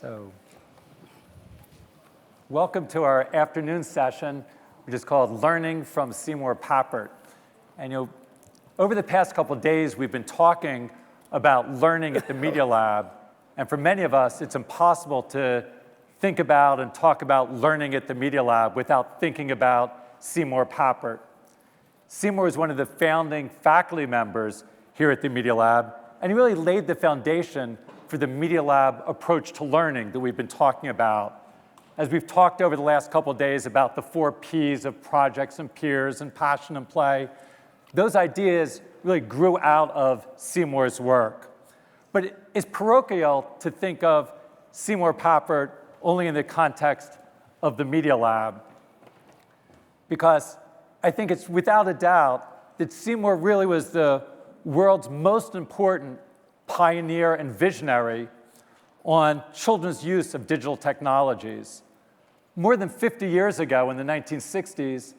So, welcome to our afternoon session, which is called Learning from Seymour Papert. And over the past couple of days, we've been talking about learning at the Media Lab. And for many of us, it's impossible to think about and talk about learning at the Media Lab without thinking about Seymour Papert. Seymour is one of the founding faculty members here at the Media Lab, and he really laid the foundation for the Media Lab approach to learning that we've been talking about. As we've talked over the last couple of days about the 4 Ps of projects and peers and passion and play, those ideas really grew out of Seymour's work. But it's parochial to think of Seymour Papert only in the context of the Media Lab, because I think it's without a doubt that Seymour really was the world's most important pioneer and visionary on children's use of digital technologies. More than 50 years ago, in the 1960s,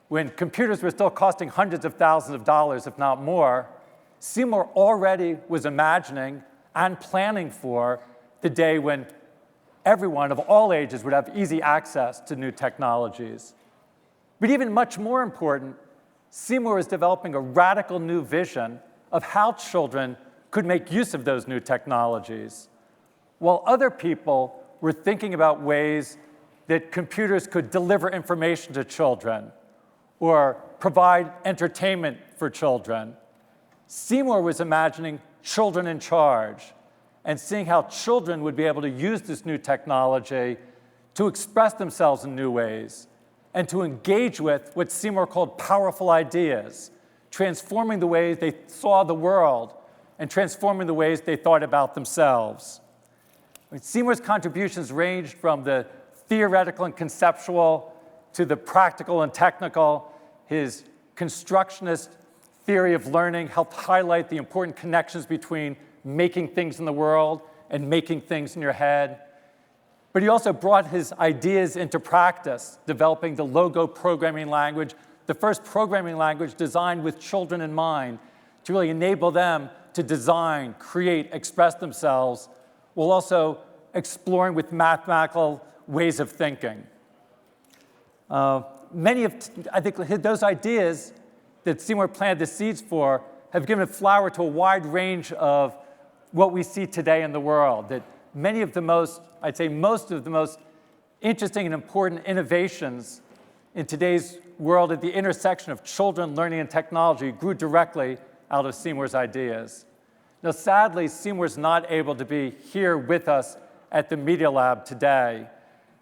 when computers were still costing hundreds of thousands of dollars, if not more, Seymour already was imagining and planning for the day when everyone of all ages would have easy access to new technologies. But even much more important, Seymour was developing a radical new vision of how children could make use of those new technologies, while other people were thinking about ways that computers could deliver information to children or provide entertainment for children. Seymour was imagining children in charge and seeing how children would be able to use this new technology to express themselves in new ways and to engage with what Seymour called powerful ideas, transforming the ways they saw the world and transforming the ways they thought about themselves. Seymour's contributions ranged from the theoretical and conceptual to the practical and technical. His constructionist theory of learning helped highlight the important connections between making things in the world and making things in your head. But he also brought his ideas into practice, developing the Logo programming language, the first programming language designed with children in mind to really enable them to design, create, express themselves, while also exploring with mathematical ways of thinking. Many of, I think, those ideas that Seymour planted the seeds for have given flower to a wide range of what we see today in the world, that many of the most, I'd say most of the most interesting and important innovations in today's world at the intersection of children, learning, and technology grew directly out of Seymour's ideas. Now, sadly, Seymour's not able to be here with us at the Media Lab today.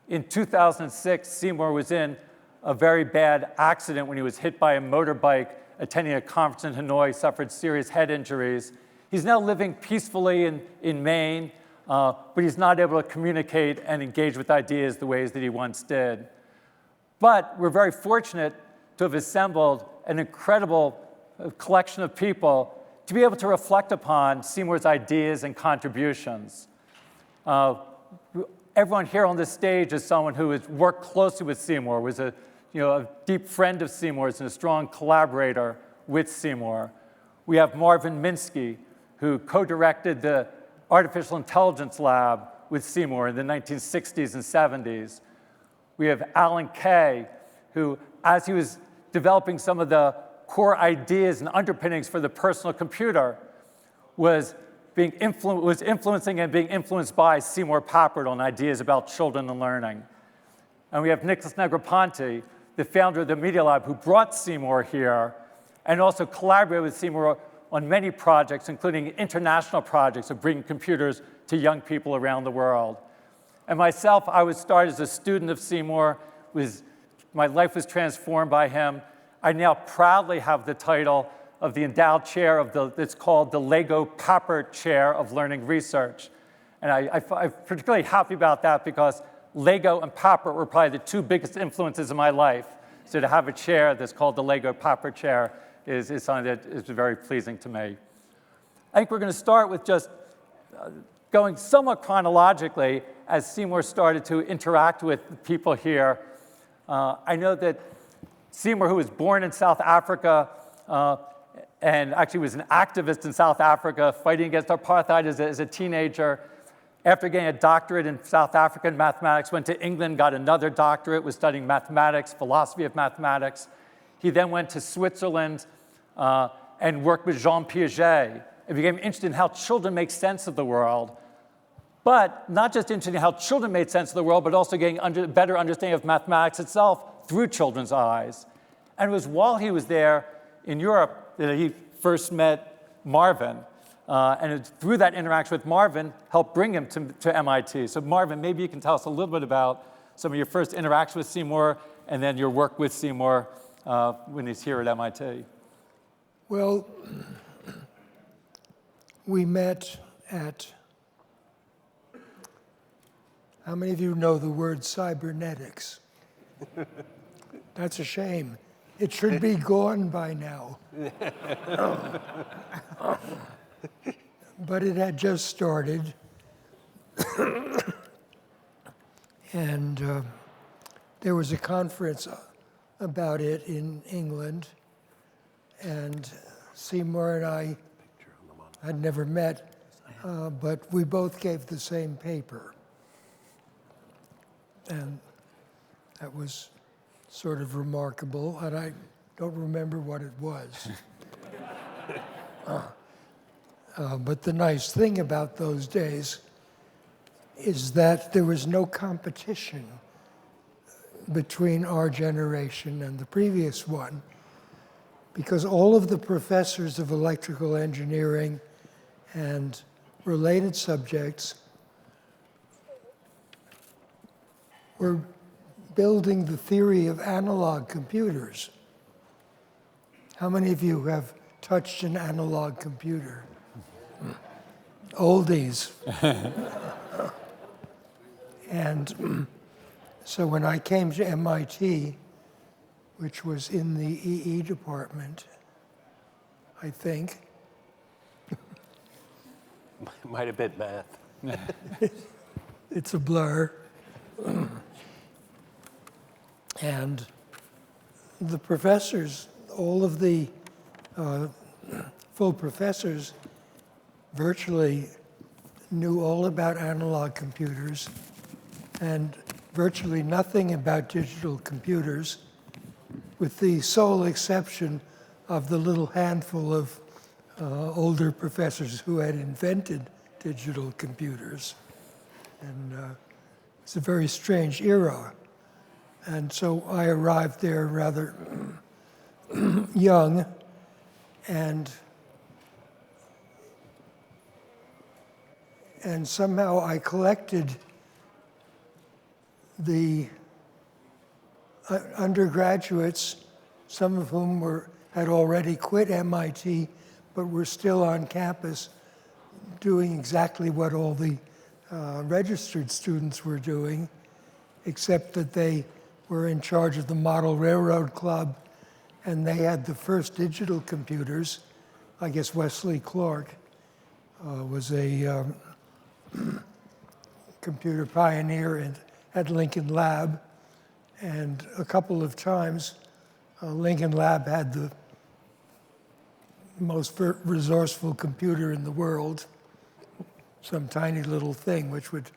In 2006, Seymour was in a very bad accident when he was hit by a motorbike attending a conference in Hanoi, suffered serious head injuries. He's now living peacefully in Maine, but he's not able to communicate and engage with ideas the ways that he once did. But we're very fortunate to have assembled an incredible collection of people to be able to reflect upon Seymour's ideas and contributions. Everyone here on this stage is someone who has worked closely with Seymour, was a deep friend of Seymour's and a strong collaborator with Seymour. We have Marvin Minsky, who co-directed the Artificial Intelligence Lab with Seymour in the 1960s and 70s. We have Alan Kay, who, as he was developing some of the core ideas and underpinnings for the personal computer, was influencing and being influenced by Seymour Papert on ideas about children and learning. And we have Negroponte, the founder of the Media Lab, who brought Seymour here and also collaborated with Seymour on many projects, including international projects of bringing computers to young people around the world. And myself, I was started as a student of Seymour. My life was transformed by him. I now proudly have the title of the endowed chair of it's called the Lego Papert Chair of Learning Research. And I'm particularly happy about that because Lego and Papert were probably the 2 biggest influences in my life. So to have a chair that's called the Lego Papert Chair is something that is very pleasing to me. I think we're going to start with just going somewhat chronologically as Seymour started to interact with people here. I know that Seymour, who was born in South Africa, and actually was an activist in South Africa, fighting against apartheid as a teenager, After getting a doctorate in South Africa in mathematics, went to England, got another doctorate, was studying mathematics, philosophy of mathematics. He then went to Switzerland and worked with Jean Piaget and became interested in how children make sense of the world, but not just interested in how children made sense of the world, but also getting a better understanding of mathematics itself through children's eyes. And it was while he was there in Europe that he first met Marvin. And through that interaction with Marvin, helped bring him to MIT. So Marvin, maybe you can tell us a little bit about some of your first interaction with Seymour and then your work with Seymour when he's here at MIT. Well, we met at, how many of you know the word cybernetics? That's a shame. It should be gone by now. But it had just started. And there was a conference about it in England. And Seymour and I had never met, but we both gave the same paper. And that was sort of remarkable, and I don't remember what it was. But the nice thing about those days is that there was no competition between our generation and the previous one, because all of the professors of electrical engineering and related subjects were building the theory of analog computers. How many of you have touched an analog computer? Oldies. And so when I came to MIT, which was in the EE department, I think. Might have been math. It's a blur. And the professors, all of the full professors virtually knew all about analog computers and virtually nothing about digital computers, with the sole exception of the little handful of older professors who had invented digital computers. And it's a very strange era. And so I arrived there rather young, and somehow I collected the undergraduates, some of whom had already quit MIT, but were still on campus doing exactly what all the registered students were doing, except that they were in charge of the Model Railroad Club, and they had the first digital computers. I guess Wesley Clark was a computer pioneer at Lincoln Lab, and a couple of times Lincoln Lab had the most resourceful computer in the world, some tiny little thing which would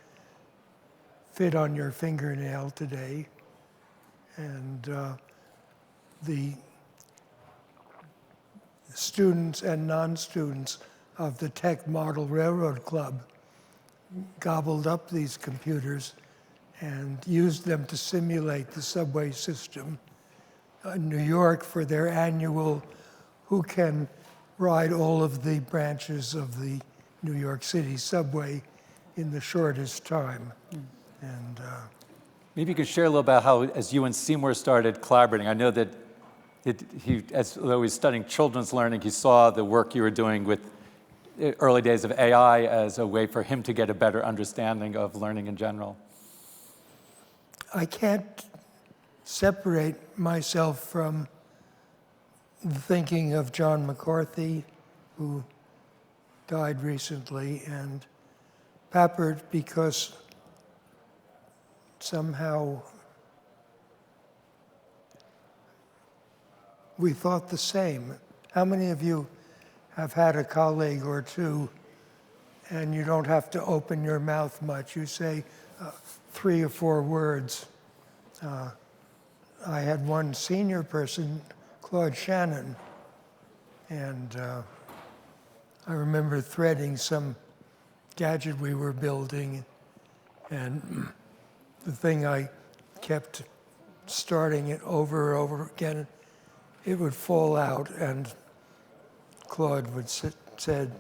fit on your fingernail today. And the students and non-students of the Tech Model Railroad Club gobbled up these computers and used them to simulate the subway system in New York for their annual Who Can Ride All of the Branches of the New York City subway in the shortest time. And maybe you could share a little about how, as you and Seymour started collaborating, I know that though he's studying children's learning, he saw the work you were doing with early days of AI as a way for him to get a better understanding of learning in general. I can't separate myself from the thinking of John McCarthy, who died recently, and Papert, because somehow we thought the same. How many of you have had a colleague or two and you don't have to open your mouth much. You say 3 or 4 words. I had one senior person, Claude Shannon, and I remember threading some gadget we were building, and the thing I kept starting it over and over again, it would fall out, and Claude would said,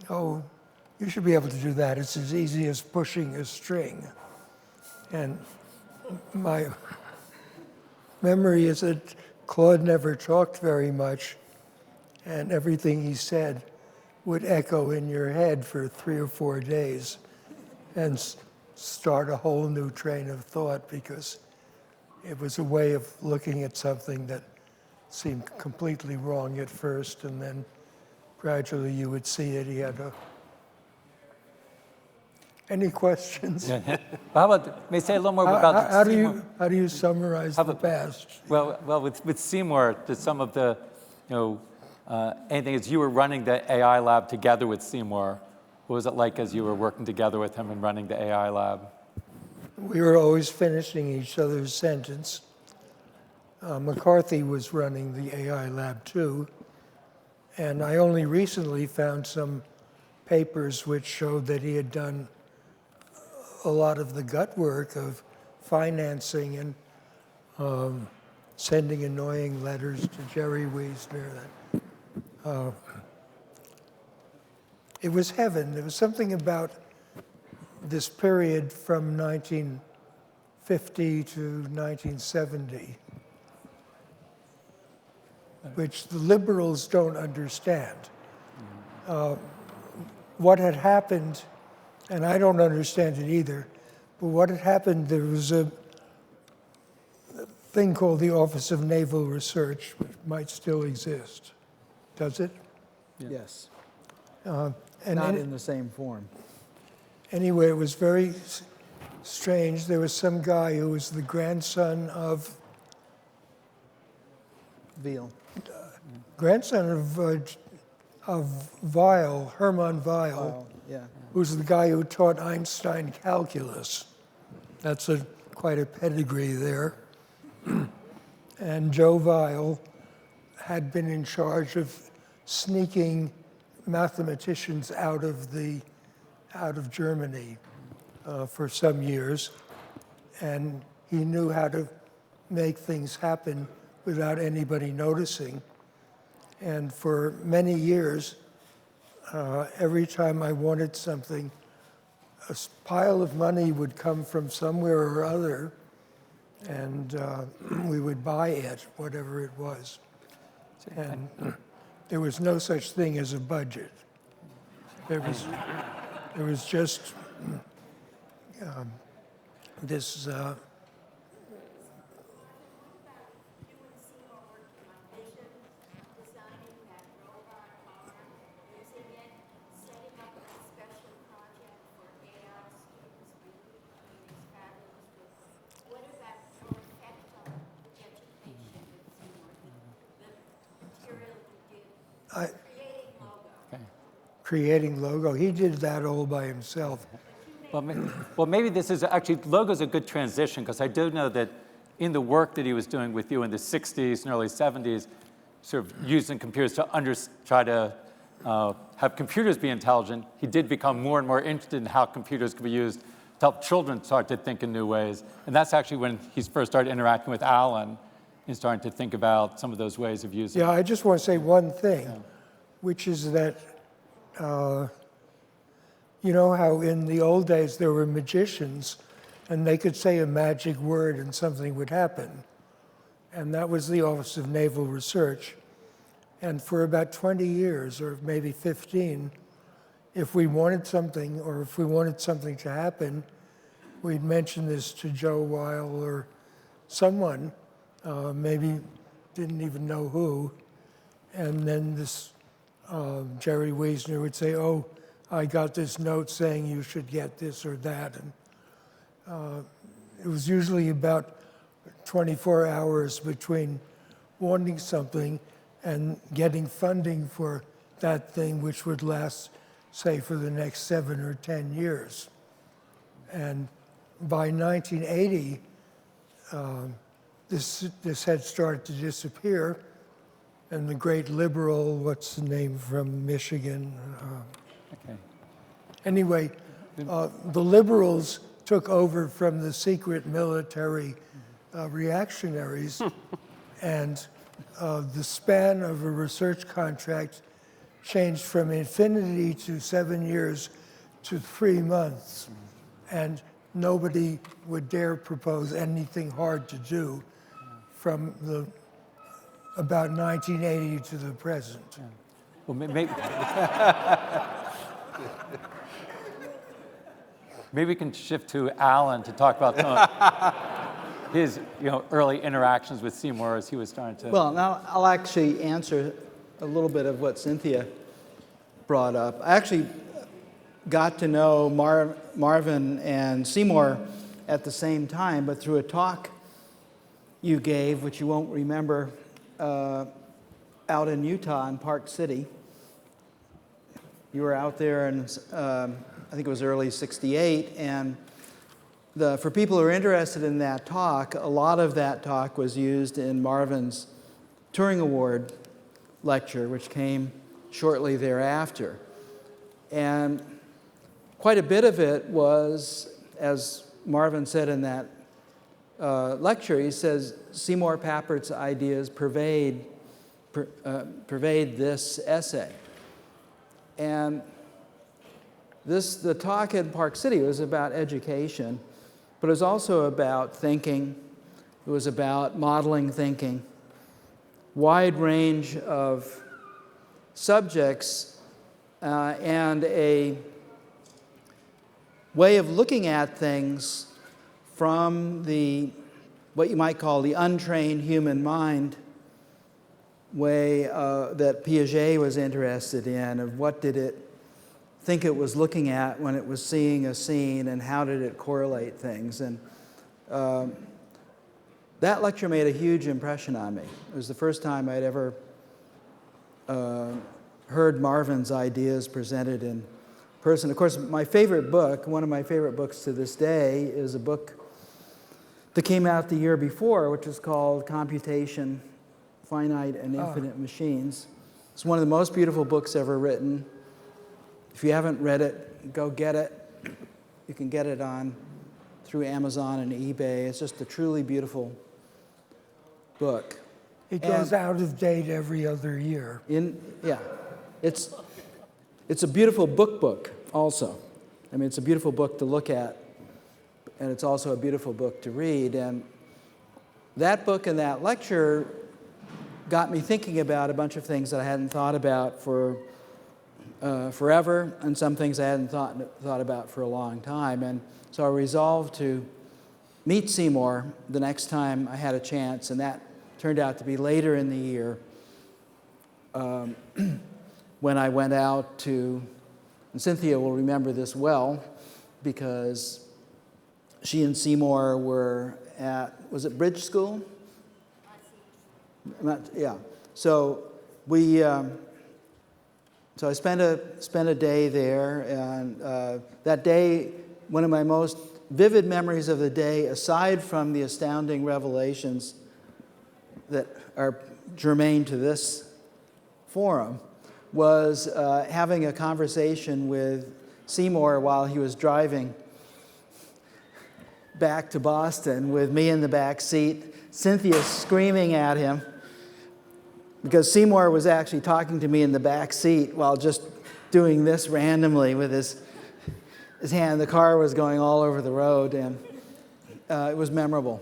"Oh, you should be able to do that. It's as easy as pushing a string." And my memory is that Claude never talked very much, and everything he said would echo in your head for 3 or 4 days and start a whole new train of thought, because it was a way of looking at something that seemed completely wrong at first, and then gradually you would see it. He had Any questions? How about, may I say a little more about How Seymour? do you summarize the past? Well, with Seymour, some of the, anything as you were running the AI lab together with Seymour, what was it like as you were working together with him and running the AI lab? We were always finishing each other's sentence. McCarthy was running the AI lab too, and I only recently found some papers which showed that he had done a lot of the gut work of financing and sending annoying letters to Jerry Wiesner. It was heaven. There was something about this period from 1950 to 1970, which the liberals don't understand. What had happened, and I don't understand it either, but what had happened, there was a thing called the Office of Naval Research, which might still exist. Does it? Yes, And not in the same form. Anyway, it was very strange. There was some guy who was the grandson of Veal. Weil, Hermann Weil, Oh, yeah. who's the guy who taught Einstein calculus. That's quite a pedigree there. And Joe Weil had been in charge of sneaking mathematicians out of Germany for some years, and he knew how to make things happen without anybody noticing. And for many years, every time I wanted something, a pile of money would come from somewhere or other, and we would buy it, whatever it was. And there was no such thing as a budget. There was just this. Creating logo. He did that all by himself. Well, maybe this is actually, logo's a good transition, because I do know that in the work that he was doing with you in the 60s and early 70s, sort of using computers to try to have computers be intelligent, he did become more and more interested in how computers could be used to help children start to think in new ways. And that's actually when he first started interacting with Alan and starting to think about some of those ways of using. Yeah, I just want to say one thing, which is that you know how in the old days there were magicians and they could say a magic word and something would happen. And that was the Office of Naval Research. And for about 20 years, or maybe 15, if we wanted something, or if we wanted something to happen, we'd mention this to Joe Weil or someone, maybe didn't even know who. And then this Jerry Wiesner would say, "Oh, I got this note saying you should get this or that." And it was usually about 24 hours between wanting something and getting funding for that thing, which would last say, for the next 7 or 10 years. And by 1980, this had started to disappear, and the great liberal, what's the name from Michigan? Okay. Anyway, the liberals took over from the secret military reactionaries, and the span of a research contract changed from infinity to 7 years to 3 months. And nobody would dare propose anything hard to do from about 1980 to the present. Well, maybe we can shift to Alan to talk about some of his early interactions with Seymour as he was starting to. Well, now I'll actually answer a little bit of what Cynthia brought up. I actually got to know Marvin and Seymour at the same time, but through a talk you gave, which you won't remember, out in Utah in Park City. You were out there, and I think it was early '68, and for people who are interested in that talk, a lot of that talk was used in Marvin's Turing Award lecture, which came shortly thereafter. And quite a bit of it was, as Marvin said in that lecture, he says Seymour Papert's ideas pervade this essay. And the talk in Park City was about education, but it was also about thinking. It was about modeling thinking, wide range of subjects, and a way of looking at things from what you might call the untrained human mind way that Piaget was interested in, of what did it think it was looking at when it was seeing a scene, and how did it correlate things. And that lecture made a huge impression on me. It was the first time I'd ever heard Marvin's ideas presented in person. Of course, my favorite book, one of my favorite books to this day, is a book that came out the year before, which is called Computation, Finite and Infinite Machines. It's one of the most beautiful books ever written. If you haven't read it, go get it. You can get it through Amazon and eBay. It's just a truly beautiful book. It goes out of date every other year. It's a beautiful book also. I mean, it's a beautiful book to look at, and it's also a beautiful book to read. And that book and that lecture got me thinking about a bunch of things that I hadn't thought about for forever, and some things I hadn't thought about for a long time. And so I resolved to meet Seymour the next time I had a chance, and that turned out to be later in the year when I went out to, and Cynthia will remember this well, because she and Seymour were at, was it Bridge School? Yeah. So so I spent a day there, and that day, one of my most vivid memories of the day, aside from the astounding revelations that are germane to this forum, was having a conversation with Seymour while he was driving back to Boston with me in the back seat, Cynthia screaming at him, because Seymour was actually talking to me in the back seat while just doing this randomly with his hand. The car was going all over the road, and it was memorable.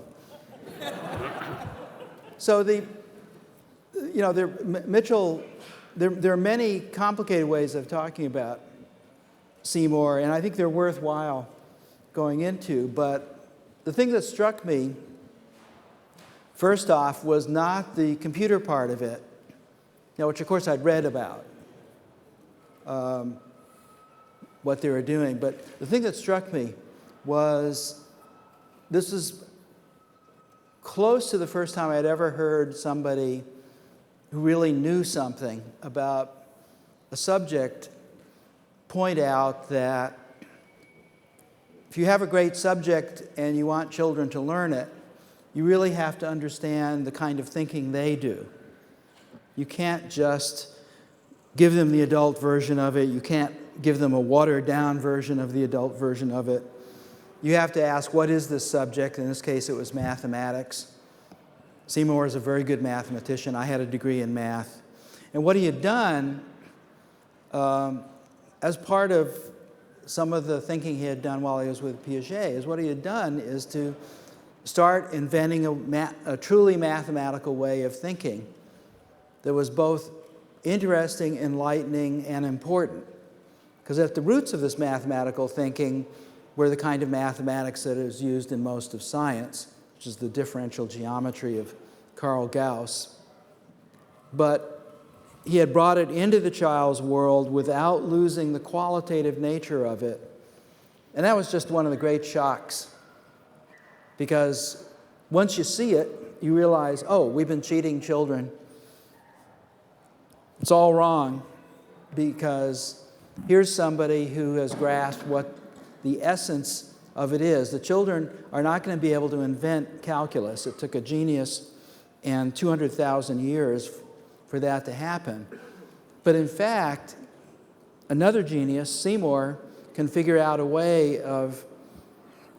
So Mitchell, there are many complicated ways of talking about Seymour, and I think they're worthwhile going into. But the thing that struck me, first off, was not the computer part of it, which of course I'd read about, what they were doing. But the thing that struck me was this is close to the first time I'd ever heard somebody who really knew something about a subject point out that if you have a great subject and you want children to learn it, you really have to understand the kind of thinking they do. You can't just give them the adult version of it. You can't give them a watered-down version of the adult version of it. You have to ask, what is this subject? In this case, it was mathematics. Seymour is a very good mathematician. I had a degree in math. And what he had done, as part of some of the thinking he had done while he was with Piaget, is what he had done is to start inventing a truly mathematical way of thinking that was both interesting, enlightening, and important. Because at the roots of this mathematical thinking were the kind of mathematics that is used in most of science, which is the differential geometry of Carl Gauss. But he had brought it into the child's world without losing the qualitative nature of it. And that was just one of the great shocks. Because once you see it, you realize, oh, we've been cheating children. It's all wrong, because here's somebody who has grasped what the essence of it is. The children are not going to be able to invent calculus. It took a genius and 200,000 years for that to happen. But in fact, another genius, Seymour, can figure out a way of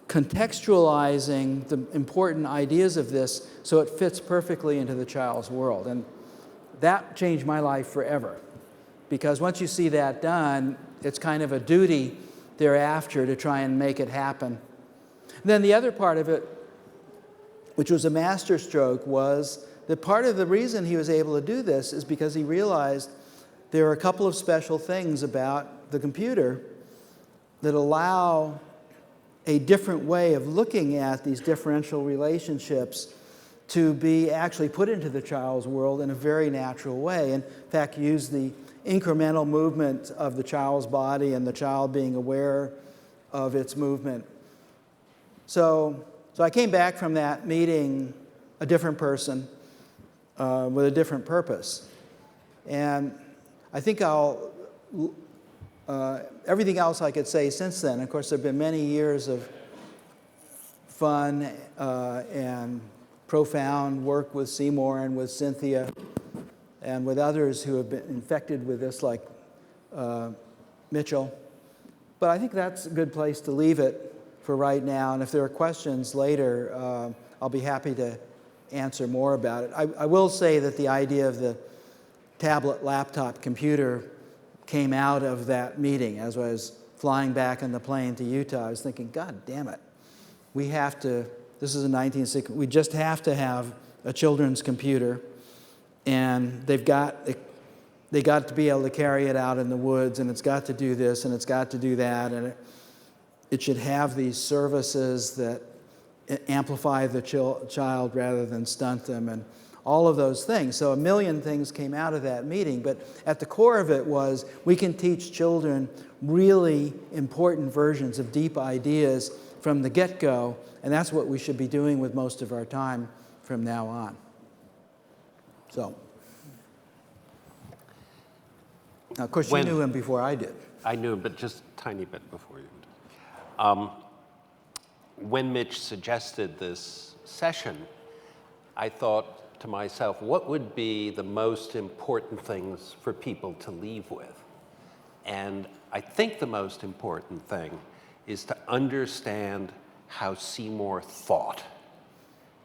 contextualizing the important ideas of this so it fits perfectly into the child's world. And that changed my life forever, because once you see that done, it's kind of a duty thereafter to try and make it happen. And then the other part of it, which was a masterstroke, was that part of the reason he was able to do this is because he realized there are a couple of special things about the computer that allow a different way of looking at these differential relationships to be actually put into the child's world in a very natural way. In fact, use the incremental movement of the child's body and the child being aware of its movement. So I came back from that meeting a different person with a different purpose. And I think everything else I could say since then. Of course, there have been many years of fun and profound work with Seymour and with Cynthia and with others who have been infected with this, like Mitchell. But I think that's a good place to leave it for right now. And if there are questions later, I'll be happy to answer more about it. I will say that the idea of the tablet laptop computer came out of that meeting. As I was flying back on the plane to Utah, I was thinking, God damn it, we have to, this is a 1960, we just have to have a children's computer, and they got to be able to carry it out in the woods, and it's got to do this, and it's got to do that, and it should have these services that amplify the child rather than stunt them, and all of those things. So a million things came out of that meeting, but at the core of it was we can teach children really important versions of deep ideas from the get-go, and that's what we should be doing with most of our time from now on. So, now, of course, you knew him before I did. I knew him, but just a tiny bit before you. When Mitch suggested this session, I thought to myself, what would be the most important things for people to leave with? And I think the most important thing is to understand how Seymour thought,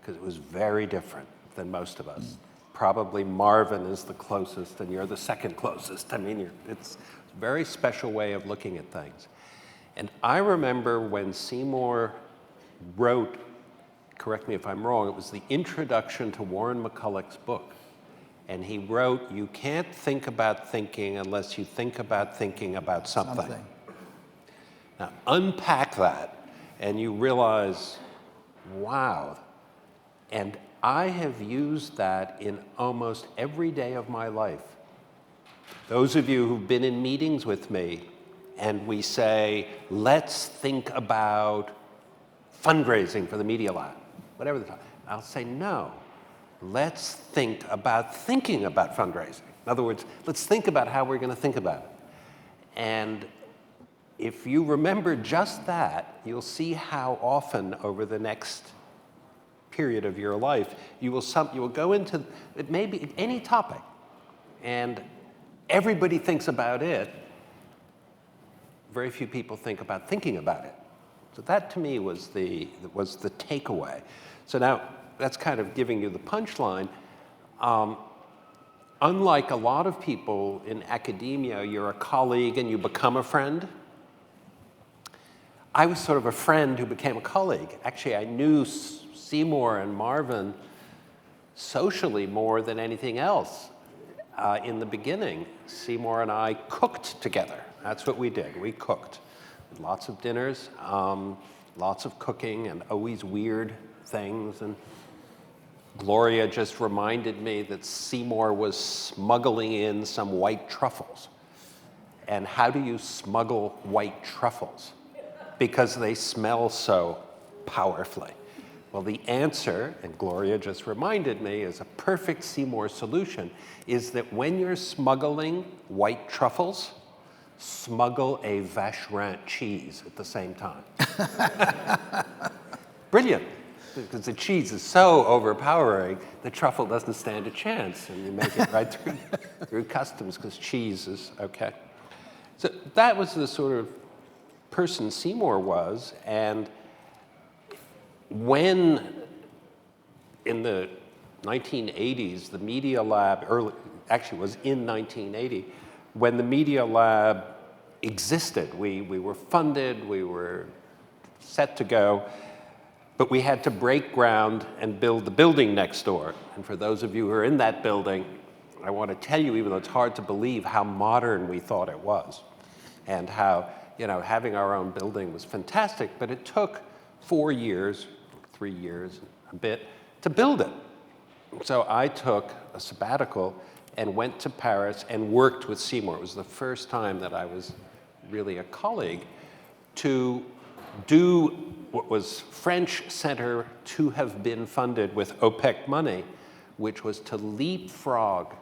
because it was very different than most of us. Probably Marvin is the closest, and you're the second closest. I mean, it's a very special way of looking at things. And I remember when Seymour wrote, correct me if I'm wrong, it was the introduction to Warren McCulloch's book. And he wrote, you can't think about thinking unless you think about thinking about something. Now, unpack that, and you realize, wow. And I have used that in almost every day of my life. Those of you who've been in meetings with me, and we say, let's think about fundraising for the Media Lab, whatever the time. I'll say, no, let's think about thinking about fundraising. In other words, let's think about how we're going to think about it. And if you remember just that, you'll see how often over the next period of your life you will go into it, maybe any topic, and everybody thinks about it. Very few people think about thinking about it. So that to me was the takeaway. So now that's kind of giving you the punchline. Unlike a lot of people in academia, you're a colleague and you become a friend. I was sort of a friend who became a colleague. Actually, I knew Seymour and Marvin socially more than anything else. In the beginning, Seymour and I cooked together. That's what we did. We cooked. Lots of dinners, lots of cooking, and always weird things. And Gloria just reminded me that Seymour was smuggling in some white truffles. And how do you smuggle white truffles? Because they smell so powerfully. Well, the answer, and Gloria just reminded me, is a perfect Seymour solution, is that when you're smuggling white truffles, smuggle a Vacherin cheese at the same time. Brilliant, because the cheese is so overpowering, the truffle doesn't stand a chance, and you make it right through customs, because cheese is okay. So that was the sort of person Seymour was, and when in the 1980s, the Media Lab, actually was in 1980, when the Media Lab existed, we were funded, we were set to go, but we had to break ground and build the building next door. And for those of you who are in that building, I want to tell you, even though it's hard to believe, how modern we thought it was, and how, having our own building was fantastic, but it took 4 years, 3 years, a bit, to build it. So I took a sabbatical and went to Paris and worked with Seymour. It was the first time that I was really a colleague to do what was French Center to have been funded with OPEC money, which was to leapfrog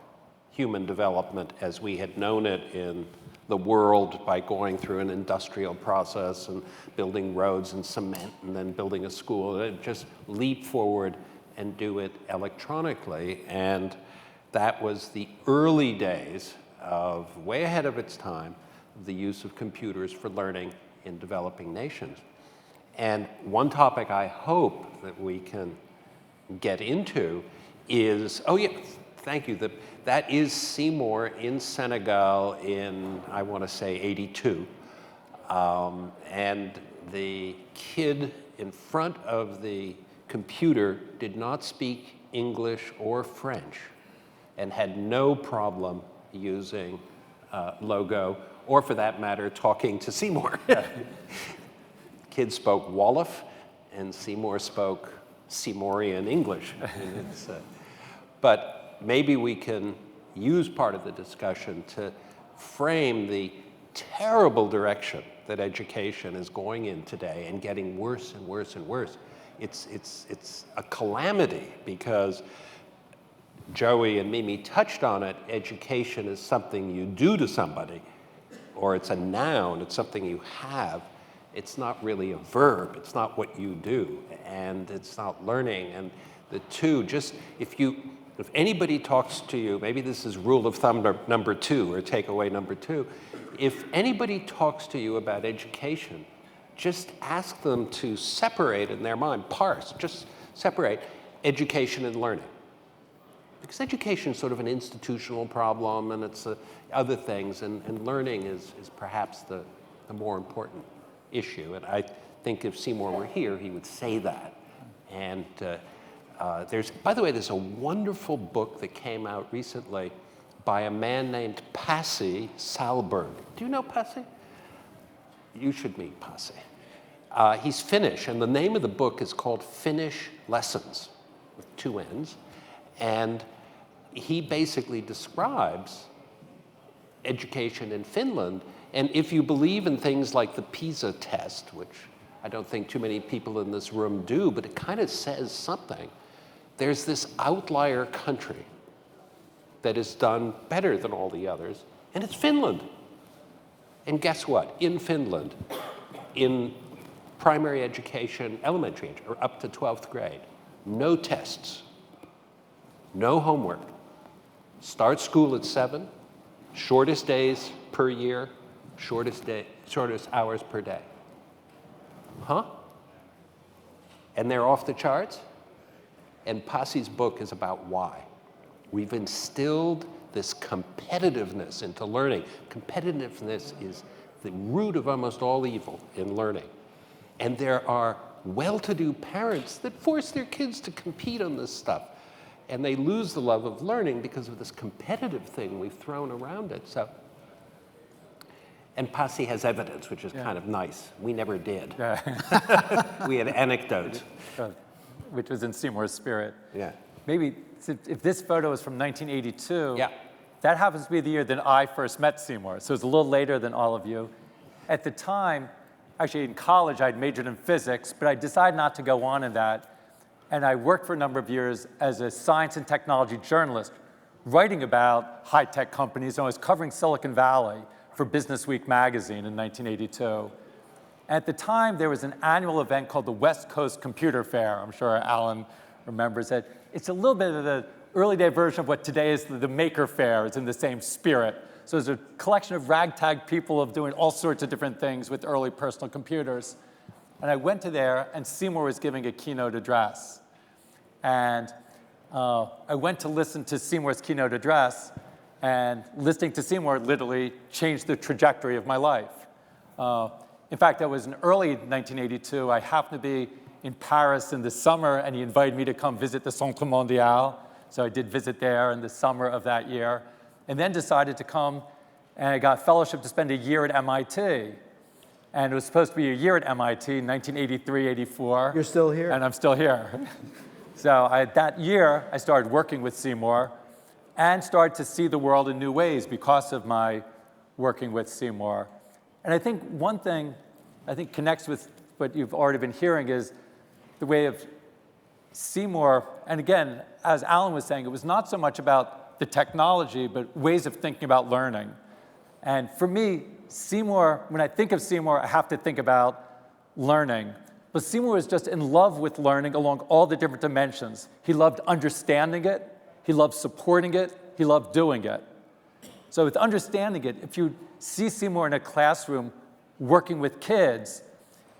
human development as we had known it in the world by going through an industrial process and building roads and cement and then building a school. And just leap forward and do it electronically. And that was the early days of, way ahead of its time, the use of computers for learning in developing nations. And one topic I hope that we can get into is, oh yeah, thank you, that is Seymour in Senegal in, I want to say, 82. And the kid in front of the computer did not speak English or French and had no problem using logo, or for that matter, talking to Seymour. Kids spoke Wolof, and Seymour spoke Seymourian English. But maybe we can use part of the discussion to frame the terrible direction that education is going in today and getting worse and worse and worse. It's a calamity because Joey and Mimi touched on it. Education is something you do to somebody, or it's a noun, it's something you have. It's not really a verb, it's not what you do, and it's not learning. And the two, just if anybody talks to you, maybe this is rule of thumb number 2 or takeaway number 2, if anybody talks to you about education, just ask them to separate in their mind, parse, just separate education and learning. Because education is sort of an institutional problem, and it's other things, and learning is perhaps the more important issue. And I think if Seymour were here, he would say that. And by the way, there's a wonderful book that came out recently by a man named Pasi Sahlberg. Do you know Pasi? You should meet Pasi. He's Finnish, and the name of the book is called Finnish Lessons, with 2 N's. And he basically describes education in Finland. And if you believe in things like the PISA test, which I don't think too many people in this room do, but it kind of says something, there's this outlier country that has done better than all the others, and it's Finland. And guess what? In Finland, in primary education, elementary, or up to 12th grade, no tests, no homework. Start school at 7, shortest days per year, shortest hours per day. Huh? And they're off the charts? And Passy's book is about why. We've instilled this competitiveness into learning. Competitiveness is the root of almost all evil in learning. And there are well-to-do parents that force their kids to compete on this stuff. And they lose the love of learning because of this competitive thing we've thrown around it. So, and Passy has evidence, which is kind of nice. We never did. Yeah. We had anecdotes. Which was in Seymour's spirit. Yeah. Maybe if this photo is from 1982, Yeah. that happens to be the year that I first met Seymour. So it's a little later than all of you. At the time, actually in college, I'd majored in physics, but I decided not to go on in that. And I worked for a number of years as a science and technology journalist, writing about high-tech companies. And I was covering Silicon Valley for Business Week magazine in 1982. At the time, there was an annual event called the West Coast Computer Fair. I'm sure Alan remembers it. It's a little bit of the early day version of what today is the Maker Fair. It's in the same spirit. So there's a collection of ragtag people of doing all sorts of different things with early personal computers. And I went to there, and Seymour was giving a keynote address. And I went to listen to Seymour's keynote address, and listening to Seymour literally changed the trajectory of my life. In fact, that was in early 1982. I happened to be in Paris in the summer, and he invited me to come visit the Centre Mondial. So I did visit there in the summer of that year, and then decided to come, and I got fellowship to spend a year at MIT. And it was supposed to be a year at MIT, 1983, 84. You're still here? And I'm still here. So that year, I started working with Seymour and started to see the world in new ways because of my working with Seymour. And I think one thing I think connects with what you've already been hearing is the way of Seymour. And again, as Alan was saying, it was not so much about the technology, but ways of thinking about learning. And for me, Seymour, when I think of Seymour, I have to think about learning. But Seymour was just in love with learning along all the different dimensions. He loved understanding it. He loved supporting it. He loved doing it. So with understanding it, if you see Seymour in a classroom working with kids,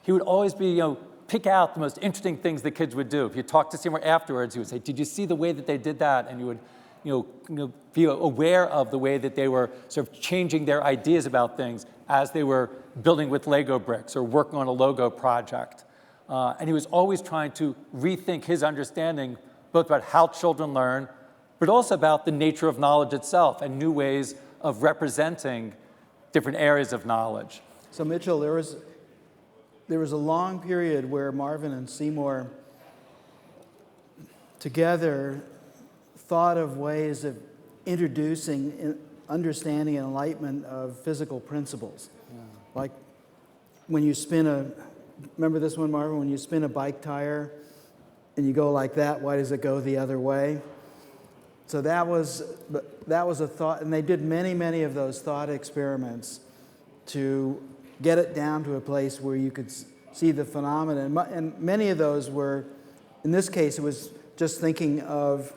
he would always be, pick out the most interesting things the kids would do. If you talked to Seymour afterwards, he would say, "Did you see the way that they did that?" And you would, be aware of the way that they were sort of changing their ideas about things as they were building with Lego bricks or working on a logo project. And he was always trying to rethink his understanding, both about how children learn, but also about the nature of knowledge itself and new ways of representing different areas of knowledge. So Mitchell, there was a long period where Marvin and Seymour together thought of ways of introducing understanding and enlightenment of physical principles. Yeah. Like when you remember this one, Marvin? When you spin a bike tire and you go like that, why does it go the other way? So that was a thought, and they did many, many of those thought experiments to get it down to a place where you could see the phenomenon. And many of those were, in this case, it was just thinking of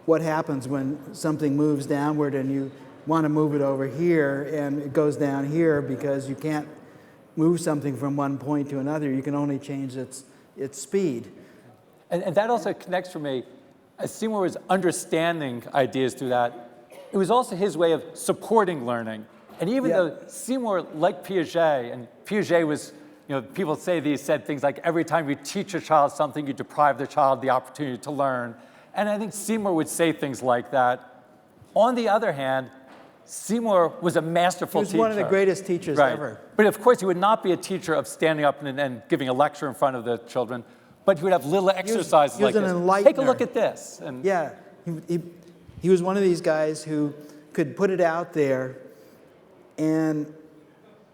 what happens when something moves downward and you want to move it over here, and it goes down here because you can't move something from one point to another. You can only change its speed. And that also connects for me. As Seymour was understanding ideas through that, it was also his way of supporting learning. And even though Seymour liked Piaget, and Piaget was, people say he said things like, every time you teach a child something, you deprive the child the opportunity to learn. And I think Seymour would say things like that. On the other hand, Seymour was a masterful teacher. He was one of the greatest teachers ever. But of course, he would not be a teacher of standing up and giving a lecture in front of the children, but he would have little exercises like this. He was an enlightener. Take a look at this. And yeah, he was one of these guys who could put it out there, and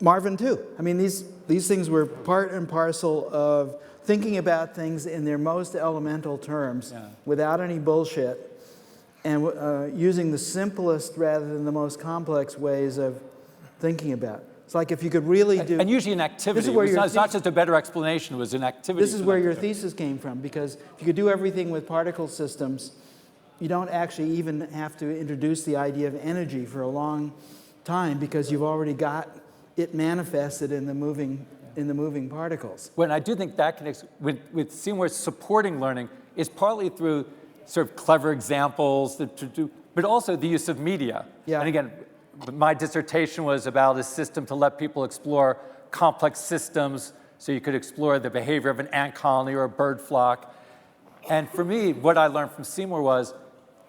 Marvin too. I mean, these things were part and parcel of thinking about things in their most elemental terms, without any bullshit, and using the simplest rather than the most complex ways of thinking about it. It's like if you could really do... And usually an activity. This is where It's not just a better explanation, it was an activity. This is where your thesis came from, because if you could do everything with particle systems, you don't actually even have to introduce the idea of energy for a long time, because you've already got it manifested in the moving particles. When I do think that connects with Seymour's supporting learning is partly through sort of clever examples, but also the use of media. Yeah. And again, my dissertation was about a system to let people explore complex systems, so you could explore the behavior of an ant colony or a bird flock. And for me, what I learned from Seymour was,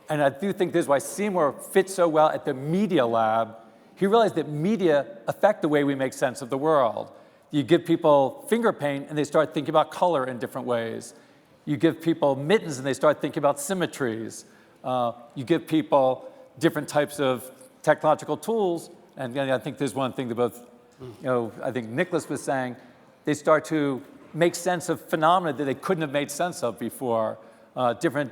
and I do think this is why Seymour fits so well at the media lab, he realized that media affect the way we make sense of the world. You give people finger paint and they start thinking about color in different ways. You give people mittens and they start thinking about symmetries. You give people different types of technological tools, and I think there's one thing that both, I think Nicholas was saying, they start to make sense of phenomena that they couldn't have made sense of before. Different,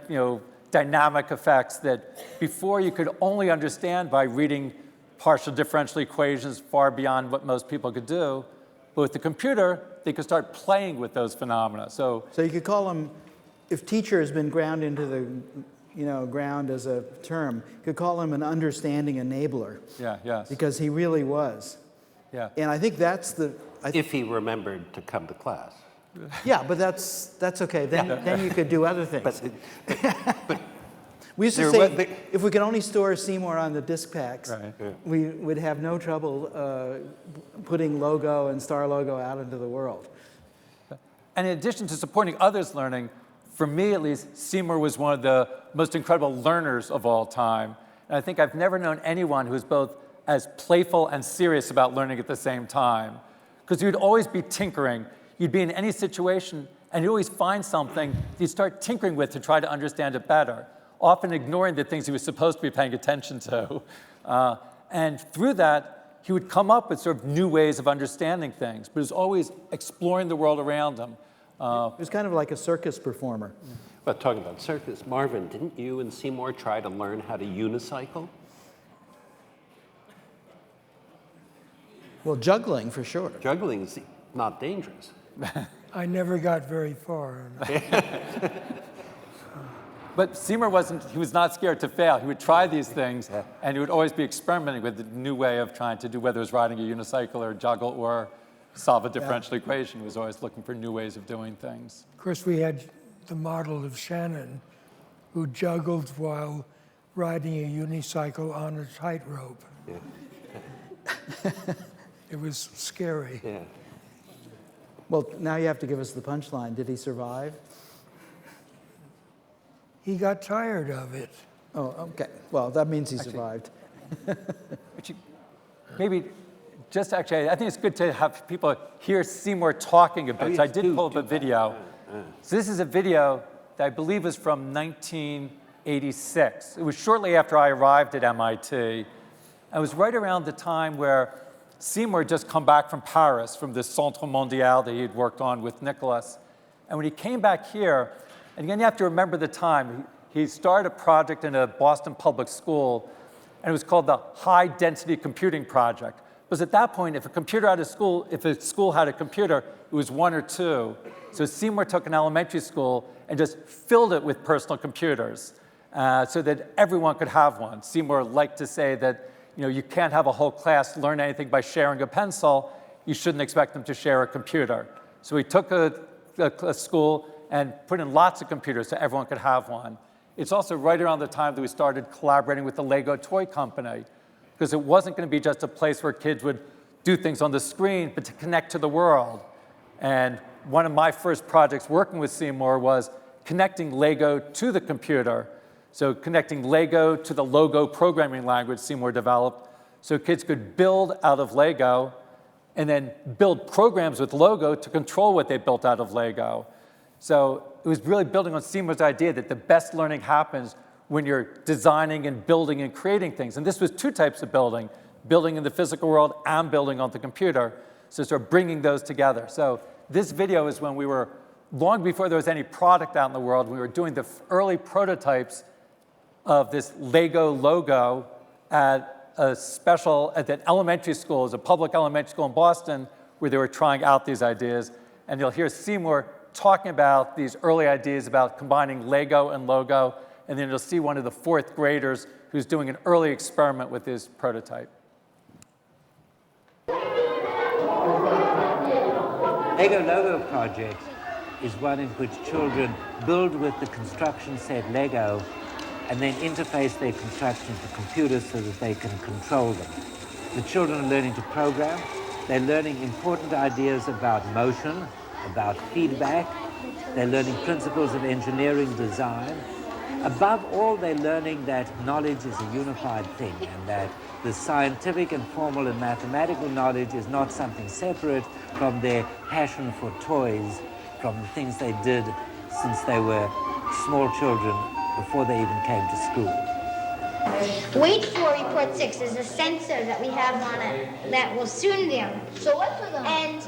dynamic effects that before you could only understand by reading partial differential equations far beyond what most people could do. But with the computer, they could start playing with those phenomena. So you could call them, if teacher has been ground into the, ground as a term, you could call him an understanding enabler. Yeah, yes. Because he really was. Yeah. And I think that's the... If he remembered to come to class. Yeah, but that's okay. Then you could do other things. But we used to say, if we could only store Seymour on the disk packs, Right. Yeah. we would have no trouble putting logo and star logo out into the world. And in addition to supporting others' learning, for me at least, Seymour was one of the most incredible learners of all time. And I think I've never known anyone who's both as playful and serious about learning at the same time. Because you'd always be tinkering. You'd be in any situation, and you'd always find something you'd start tinkering with to try to understand it better, often ignoring the things he was supposed to be paying attention to. And through that, he would come up with sort of new ways of understanding things, but he was always exploring the world around him. He was kind of like a circus performer. But talking about circus, Marvin, didn't you and Seymour try to learn how to unicycle? Well, juggling for sure. Juggling is not dangerous. I never got very far. But Seymour he was not scared to fail. He would try these things, and he would always be experimenting with a new way of trying to do, whether it was riding a unicycle or juggle or solve a differential equation. He was always looking for new ways of doing things. Of course, we had the model of Shannon, who juggled while riding a unicycle on a tightrope. Yeah. It was scary. Yeah. Well, now you have to give us the punchline. Did he survive? He got tired of it. Oh, okay. Well, that means he survived. Maybe just actually, I think it's good to have people hear Seymour talking a bit. So I did pull up a video. So this is a video that I believe was from 1986. It was shortly after I arrived at MIT. It was right around the time where Seymour had just come back from Paris, from the Centre Mondial that he had worked on with Nicholas. And when he came back here, and again, you have to remember the time, he started a project in a Boston public school, and it was called the High Density Computing Project. Because at that point, if a school had a computer, it was one or two. So Seymour took an elementary school and just filled it with personal computers so that everyone could have one. Seymour liked to say that you can't have a whole class learn anything by sharing a pencil. You shouldn't expect them to share a computer. So he took a school and put in lots of computers so everyone could have one. It's also right around the time that we started collaborating with the Lego toy company, because it wasn't going to be just a place where kids would do things on the screen, but to connect to the world. And one of my first projects working with Seymour was connecting Lego to the computer. So connecting Lego to the Logo programming language Seymour developed, so kids could build out of Lego and then build programs with Logo to control what they built out of Lego. So it was really building on Seymour's idea that the best learning happens when you're designing and building and creating things. And this was two types of building in the physical world and building on the computer. So sort of bringing those together. So this video is when we were, long before there was any product out in the world, we were doing the early prototypes of this Lego logo at at that elementary school, is a public elementary school in Boston, where they were trying out these ideas. And you'll hear Seymour talking about these early ideas about combining Lego and Logo. And then you'll see one of the fourth graders who's doing an early experiment with his prototype. Lego Logo project is one in which children build with the construction set Lego and then interface their construction to computers so that they can control them. The children are learning to program. They're learning important ideas about motion, about feedback. They're learning principles of engineering design. Above all, they're learning that knowledge is a unified thing and that the scientific and formal and mathematical knowledge is not something separate from their passion for toys, from the things they did since they were small children before they even came to school. Wait for report 6 is a sensor that we have on it that will soon be on it. So what's with them? And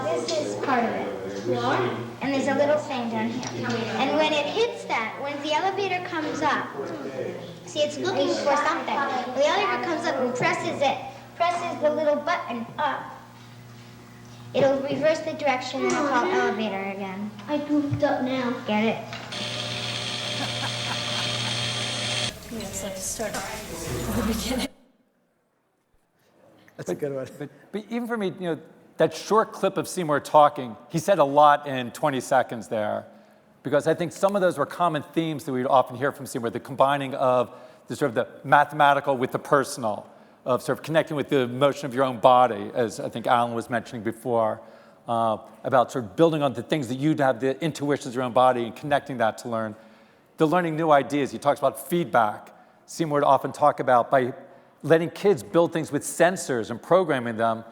this is part of it. What? And there's a little thing down here. And when it hits that, when the elevator comes up, see, it's looking for something. When the elevator comes up and presses the little button up, it'll reverse the direction and it'll call elevator again. I goofed up now. Get it? Yes, let's start from the beginning. That's a good one. But even for me, that short clip of Seymour talking, he said a lot in 20 seconds there, because I think some of those were common themes that we'd often hear from Seymour, the combining of the sort of the mathematical with the personal, of sort of connecting with the motion of your own body, as I think Alan was mentioning before, about sort of building on the things that you'd have, the intuitions of your own body, and connecting that to learn. The learning new ideas. He talks about feedback. Seymour would often talk about by letting kids build things with sensors and programming them,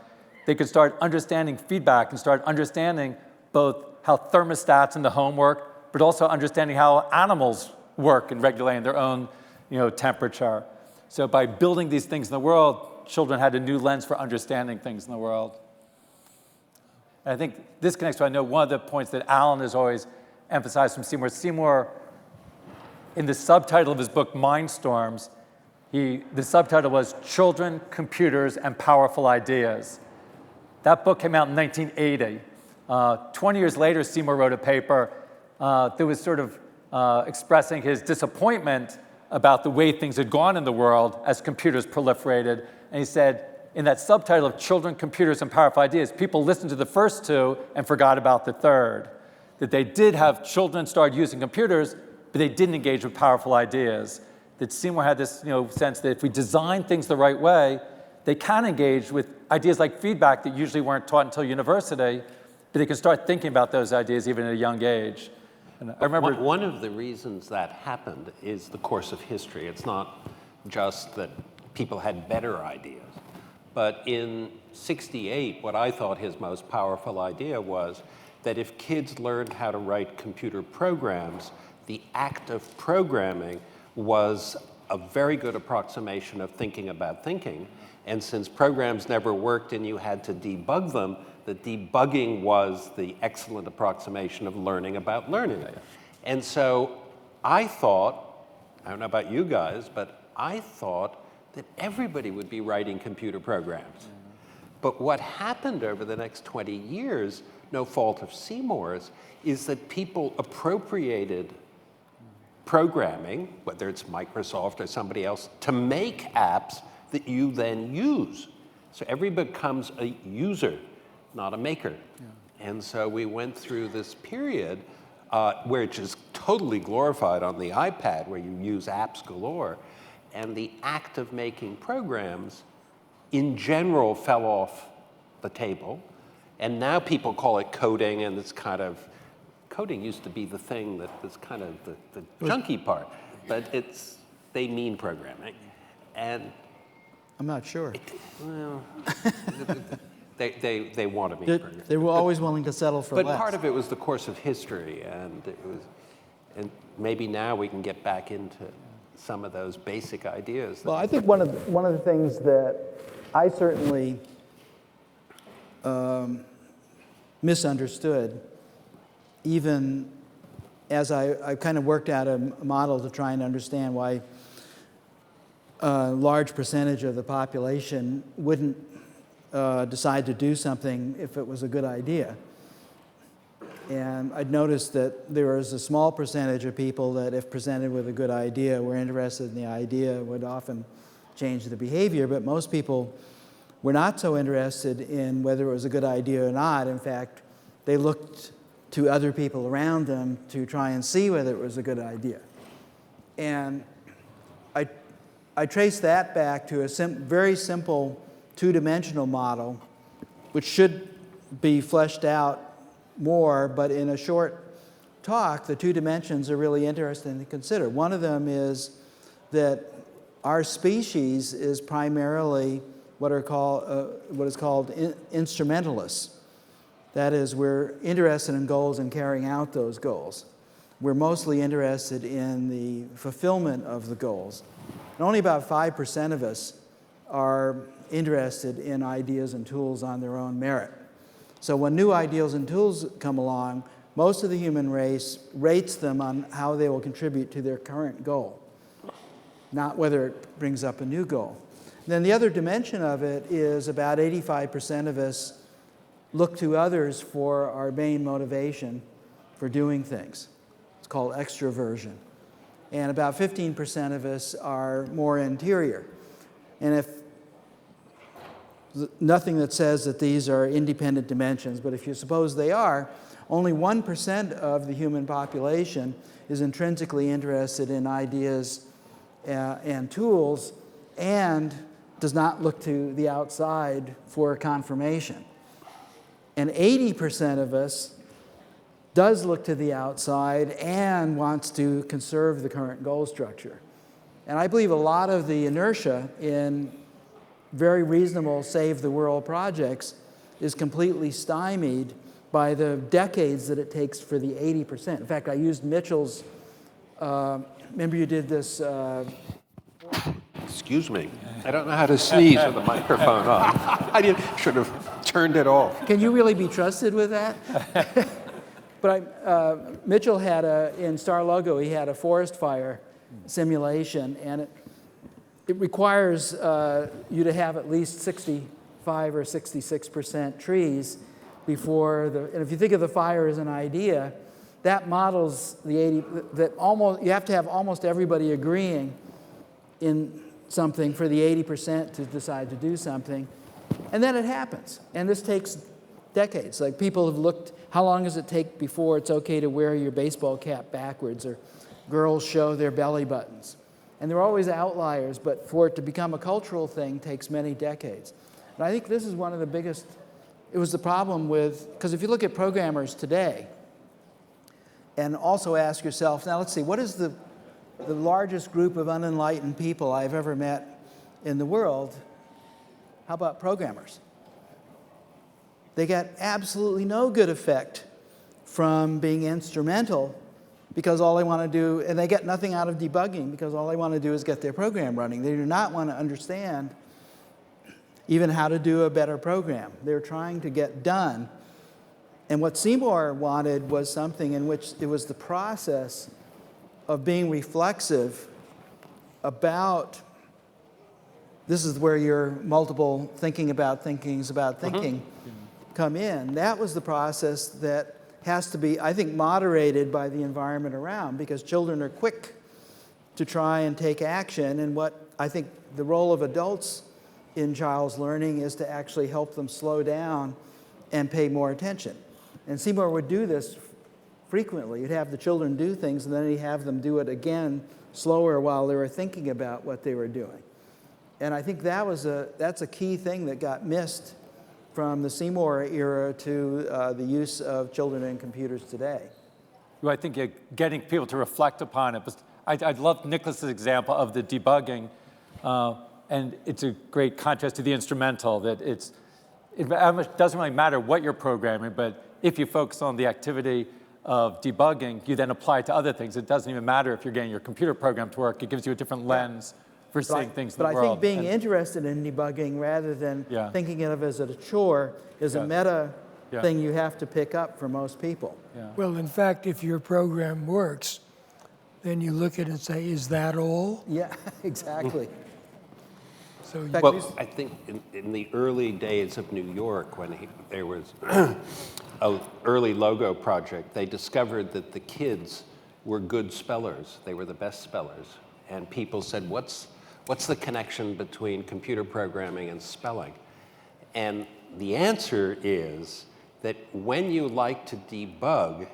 they could start understanding feedback and start understanding both how thermostats in the home work, but also understanding how animals work and regulating their own temperature. So by building these things in the world, children had a new lens for understanding things in the world. And I think this connects to, I know, one of the points that Alan has always emphasized from Seymour. Seymour, in the subtitle of his book, Mindstorms, the subtitle was Children, Computers, and Powerful Ideas. That book came out in 1980. 20 years later, Seymour wrote a paper that was sort of expressing his disappointment about the way things had gone in the world as computers proliferated. And he said, in that subtitle of Children, Computers, and Powerful Ideas, people listened to the first two and forgot about the third. That they did have children start using computers, but they didn't engage with powerful ideas. That Seymour had this sense that if we design things the right way, they can engage with ideas like feedback that usually weren't taught until university, but they can start thinking about those ideas even at a young age. And I remember one of the reasons that happened is the course of history. It's not just that people had better ideas. But in '68, what I thought his most powerful idea was that if kids learned how to write computer programs, the act of programming was a very good approximation of thinking about thinking. And since programs never worked and you had to debug them, the debugging was the excellent approximation of learning about learning. And so I thought, I don't know about you guys, but I thought that everybody would be writing computer programs. But what happened over the next 20 years, no fault of Seymour's, is that people appropriated programming, whether it's Microsoft or somebody else, to make apps that you then use. So everybody becomes a user, not a maker. Yeah. And so we went through this period where it's just totally glorified on the iPad, where you use apps galore, and the act of making programs in general fell off the table. And now people call it coding, and it's kind of, coding used to be the thing that was kind of the junky part, but they mean programming. And I'm not sure. Well, they want to mean programming. They were always willing to settle for less. But part of it was the course of history, and maybe now we can get back into some of those basic ideas. Well, I think one of the things that I certainly misunderstood, even as I kind of worked out a model to try and understand why a large percentage of the population wouldn't decide to do something if it was a good idea. And I'd noticed that there was a small percentage of people that, if presented with a good idea, were interested in the idea, would often change the behavior. But most people were not so interested in whether it was a good idea or not. In fact, they looked to other people around them to try and see whether it was a good idea. And I traced that back to a very simple two-dimensional model, which should be fleshed out more, but in a short talk, the two dimensions are really interesting to consider. One of them is that our species is primarily what is called instrumentalists. That is, we're interested in goals and carrying out those goals. We're mostly interested in the fulfillment of the goals. And only about 5% of us are interested in ideas and tools on their own merit. So when new ideas and tools come along, most of the human race rates them on how they will contribute to their current goal, not whether it brings up a new goal. Then the other dimension of it is about 85% of us look to others for our main motivation for doing things. It's called extroversion. And about 15% of us are more interior. And if nothing that says that these are independent dimensions, but if you suppose they are, only 1% of the human population is intrinsically interested in ideas and tools and does not look to the outside for confirmation. And 80% of us does look to the outside and wants to conserve the current goal structure. And I believe a lot of the inertia in very reasonable save the world projects is completely stymied by the decades that it takes for the 80%. In fact, I used Mitchell's, remember you did this. Excuse me. I don't know how to sneeze with the microphone on. I should have turned it off. Can you really be trusted with that? But Mitchell had in Star Logo, he had a forest fire simulation, and it requires you to have at least 65 or 66% trees before and if you think of the fire as an idea, that models the 80, you have to have almost everybody agreeing in something for the 80% to decide to do something. And then it happens. And this takes decades. Like people have looked, how long does it take before it's okay to wear your baseball cap backwards, or girls show their belly buttons? And there are always outliers, but for it to become a cultural thing takes many decades. And I think this is one of the biggest, it was the problem with, because if you look at programmers today, and also ask yourself, now let's see, what is the largest group of unenlightened people I've ever met in the world? How about programmers? They get absolutely no good effect from being instrumental, because all they want to do, and they get nothing out of debugging because all they want to do is get their program running. They do not want to understand even how to do a better program. They're trying to get done. And what Seymour wanted was something in which it was the process of being reflexive about, this is where your multiple thinking about thinkings about thinking come in. That was the process that has to be, I think, moderated by the environment around, because children are quick to try and take action. And what I think the role of adults in child's learning is to actually help them slow down and pay more attention. And Seymour would do this frequently. He'd have the children do things, and then he'd have them do it again slower while they were thinking about what they were doing. And I think that's a key thing that got missed from the Seymour era to the use of children and computers today. Well, I think getting people to reflect upon it. I love Nicholas's example of the debugging, and it's a great contrast to the instrumental, that it doesn't really matter what you're programming, but if you focus on the activity of debugging, you then apply it to other things. It doesn't even matter if you're getting your computer program to work. It gives you a different lens for seeing things in the world. But I think being interested in debugging rather than thinking of it as a chore is a meta thing you have to pick up for most people. Yeah. Well, in fact, if your program works, then you look at it and say, is that all? Yeah, exactly. So you- Well, I think in the early days of New York, when there was an early logo project, they discovered that the kids were good spellers. They were the best spellers. And people said, what's the connection between computer programming and spelling? And the answer is that when you like to debug,